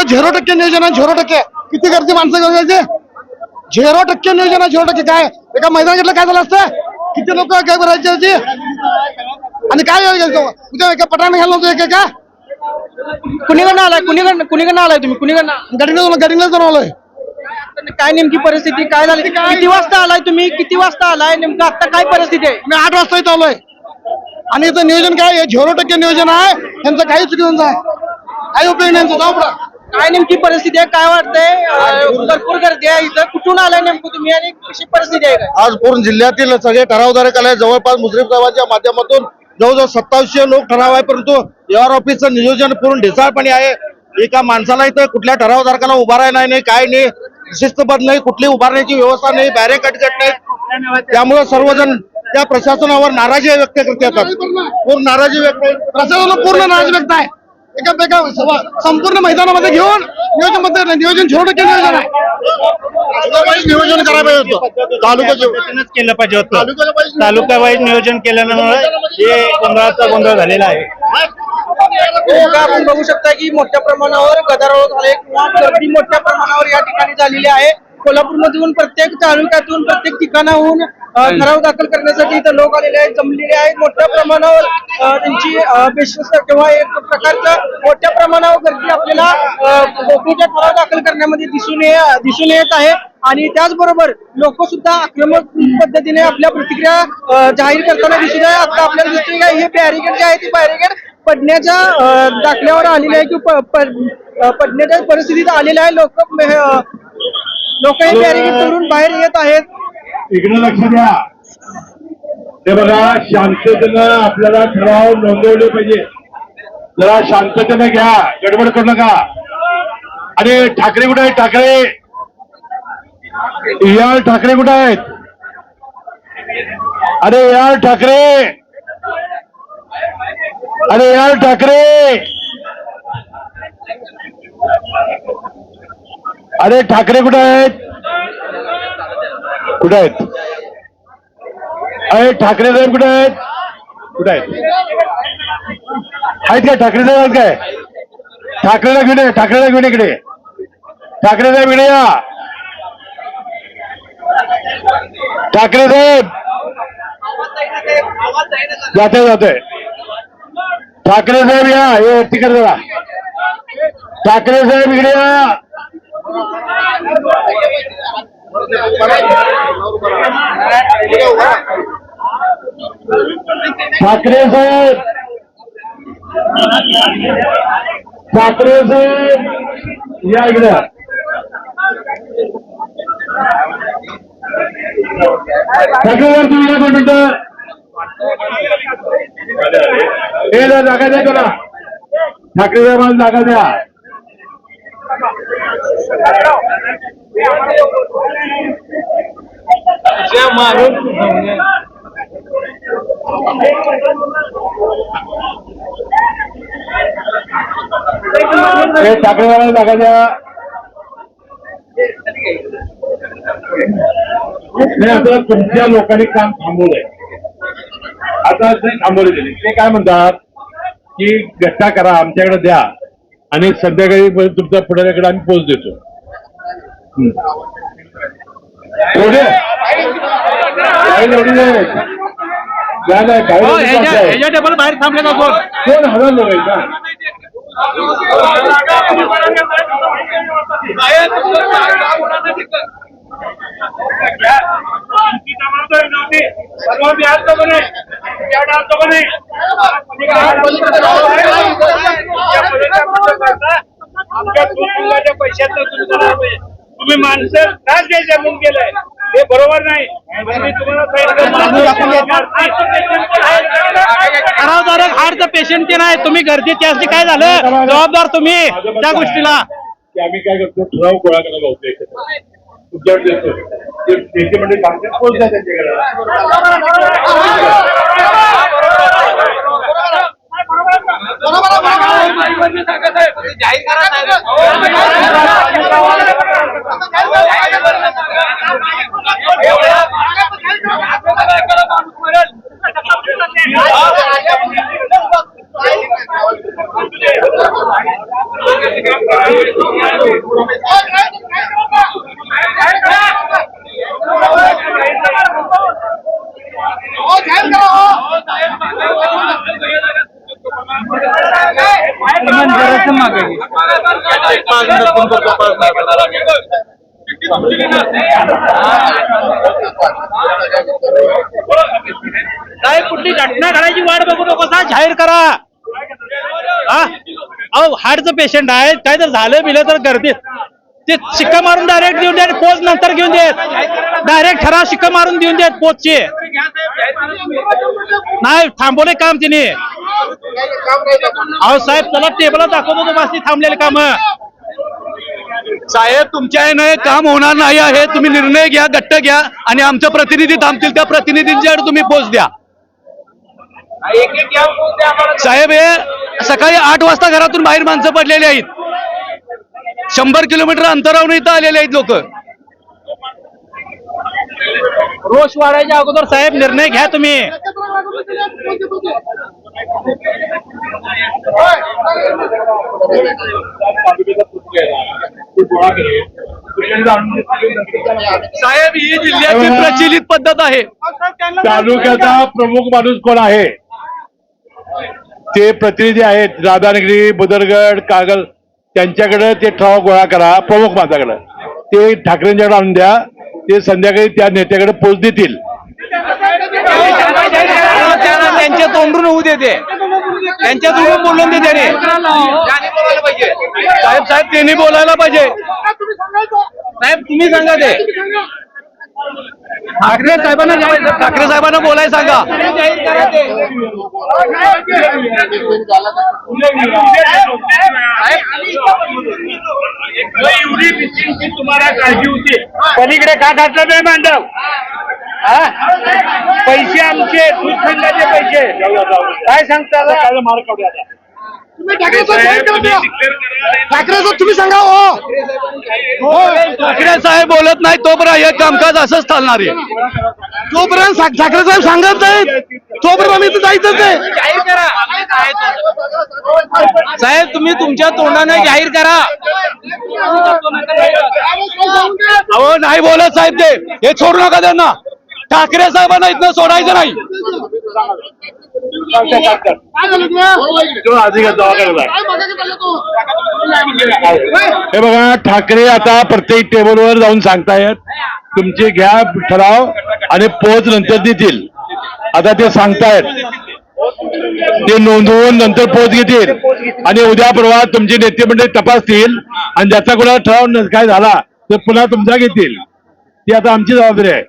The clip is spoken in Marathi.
0% नियोजन आहे. 0% किती गर्दी माणसं घ्यायचे. 0% नियोजन आहे. 0% काय एका मैदान घेतलं काय झालं असतं. किती लोक काय करायचे आणि काय उद्या एका पटाण घ्यायला नव्हतं का. कुणीकडनं आलाय कुणीकडनं आलाय तुम्ही कुणीकडनं गडिंगला जाऊन आलोय. काय नेमकी परिस्थिती काय झाली किती वाजता आलाय तुम्ही किती वाजता आलाय नेमकं आता काय परिस्थिती आहे. मी 8 वाजता इथं आलोय आणि इथं नियोजन काय 0% नियोजन आहे. यांचं काही चुकीचं आहे. काही उपयोग नाही यांचा. जाऊ पुढं. काय नेमकी परिस्थिती आहे काय वाटतंय. भरपूर गर्दी आहे इथं कुठून आलाय नेमकं तुम्ही आणि कशी परिस्थिती आहे. आज पूर्ण जिल्ह्यातील सगळे ठरावधारक आले. जवळपास मुस्लिम समाजाच्या माध्यमातून जवळजवळ 2700 लोक ठराव आहे. परंतु AR ऑफिसचं नियोजन पूर्ण ढिसाळपणे आहे. एका माणसाला इथं कुठल्या ठरावधारकाला उभारायला नाही काय नाही शिस्तबद्ध नाही कुठली उभारण्याची व्यवस्था नाही बॅरिकेड नाही. त्यामुळे सर्वजण त्या प्रशासनावर नाराजी व्यक्त करतात. पूर्ण नाराजी व्यक्त प्रशासनाला पूर्ण नाराजी व्यक्त आहे. एका संपूर्ण मैदानामध्ये घेऊन नियोजन 0% नियोजन आहे. नियोजन करायला पाहिजे होतं. तालुक्याच केलं पाहिजे होतं. तालुका वाईज नियोजन केल्यामुळे हे गोंधळाचा गोंधळ झालेला आहे. आपण बघू शकता की मोठ्या प्रमाणावर गदारोळ झाले किंवा गर्दी मोठ्या प्रमाणावर या ठिकाणी झालेली आहे. कोल्हापूरमधून प्रत्येक तालुक्यातून प्रत्येक ठिकाणाहून ठराव दाखल करण्यासाठी इथं लोक आलेले आहेत जमलेले आहेत. मोठ्या प्रमाणावर त्यांची विश्वास किंवा एक प्रकारचं मोठ्या प्रमाणावर गर्दी आपल्याला गोष्टीच्या ठराव दाखल करण्यामध्ये दिसून येत आहे. आणि त्याचबरोबर लोक सुद्धा आक्रमक पद्धतीने आपल्या प्रतिक्रिया जाहीर करताना दिसून आहे. आता आपल्याला दिसतोय का हे बॅरिकेड जे आहे ती बॅरिकेड पडण्याच्या दाखल्यावर आलेले आहे किंवा पडण्याच्या परिस्थितीत आलेले आहे. लोक हे बॅरिकेड तोडून बाहेर येत आहेत. इकडे लक्ष द्या. ते बघा शांततेनं आपल्याला ठराव नोंदवले पाहिजे. जरा शांततेनं घ्या गडबड करू नका. आणि ठाकरे कुठे आहेत. ठाकरे कुठे आहेत. अरे ठाकरे कुठे आहेत. अरे ठाकरे साहेब कुठे आहेत. काय ठाकरे साहेब आहेत काय. ठाकरेला घेऊन इकडे. ठाकरे साहेब इकडे या. ठाकरे साहेब जाते. ठाकरे साहेब या. हे तिकडे जरा. ठाकरे साहेब इकडे या. ठाकरे साहेब या इकडे. ठाकरे साहेब तुम्ही 2 मिनिटं जागा द्या तुला. ठाकरे साहेबांना जागा द्या. ठाकरे साहेबांना जागा द्या. आता तुमच्या लोकांनी काम थांबवलंय. आता थांबवले गेले ते काय म्हणतात की गट्टा करा आमच्याकडे द्या आणि संध्याकाळी तुमच्या पुढाऱ्याकडे आम्ही पोच देतो. टेबल बाहेर थांबले का कोण हजार लोक आहेत का. पैशाचं तुम्ही माणसं त्रास द्यायचा म्हणून केलंय हे बरोबर नाही. ठरावधारक हार्टचं पेशंट ते नाही तुम्ही गर्दी त्यासाठी काय झालं जबाबदार तुम्ही त्या गोष्टीला. आम्ही काय करतो ठराव गोळा करायला होतो तुमच्याकडे देतो ते म्हणजे सांगतात पोच द्या त्यांच्याकडे. जाहीर करा साहेब कुठली घटना घडायची वाट बघू नको सा जाहीर करा. अहो हार्टचं पेशंट आहे, काय जर झालं बिलं तर गर्दीत ते शिक्का मारून डायरेक्ट देऊन देत, पोच नंतर घेऊन देत, डायरेक्ट ठराव शिक्का मारून देऊन देत पोचचे. नाही थांबवले काम तिने. अहो साहेब त्याला टेबलला दाखवतो तुम्हाला थांबलेले काम. साहेब तुमच्या याने काम होणार नाही आहे. तुम्ही निर्णय घ्या, गट्ट घ्या आणि आमचे प्रतिनिधी थांबतील त्या प्रतिनिधींच्याकडे तुम्ही पोच द्या. साहेब हे सकाळी 8 वाजता घरातून बाहेर माणसं पडलेली आहेत. 100 किलोमीटर अंतरावरून इथं आलेले आहेत लोक. रोष वाढायच्या अगोदर साहेब निर्णय घ्या तुम्ही. साहेब ही जिल्ह्याची प्रचलित पद्धत आहे. तालुक्याचा प्रमुख माणूस कोण आहे ते प्रतिनिधी आहेत, राधानगरी, बुदरगड, कागल, त्यांच्याकडे ते ठराव गोळा करा. प्रमुख माणसाकडे ते ठाकरेंच्याकडे आणून द्या. ते संध्याकाळी त्या नेत्याकडे पोच देतील. त्यांच्या तोंडून होऊ देते, त्यांच्या तोंडून बोलून दे त्याने. साहेब साहेब त्यांनी बोलायला पाहिजे. साहेब तुम्ही सांगा ते ठाकरे साहेबांना बोलायला सांगा. तुम्हाला काळजी होती, पलीकडे का घातलं नाही मांडव? पैसे आमचे, दूध संघाचे पैसे काय सांगता? मार्क ठाकरे तुम्ही सांगा. ठाकरे साहेब बोलत नाही तोपर्यंत हे कामकाज असंच चालणार आहे. जोपर्यंत ठाकरे साहेब सांगत नाही तोपर्यंत आम्ही जायचंच नाही. साहेब तुम्ही तुमच्या तोंडाने जाहीर करा. अहो नाही बोलत साहेब ते, हे सोडू नका त्यांना. ठाकरे साहेबांना इथनं सोडायचं नाही. हे बघा, ठाकरे आता प्रत्येक टेबलवर जाऊन सांगतायत तुमचे घ्या ठराव आणि पोच नंतर देतील. आता ते सांगतायत, ते नोंदवून नंतर पोच घेतील आणि उद्या परवा तुमचे नेते मंडळी तपासतील आणि ज्याचा कोणाला ठराव काय झाला तर पुन्हा तुमचा घेतील. ती आता आमची जबाबदारी आहे.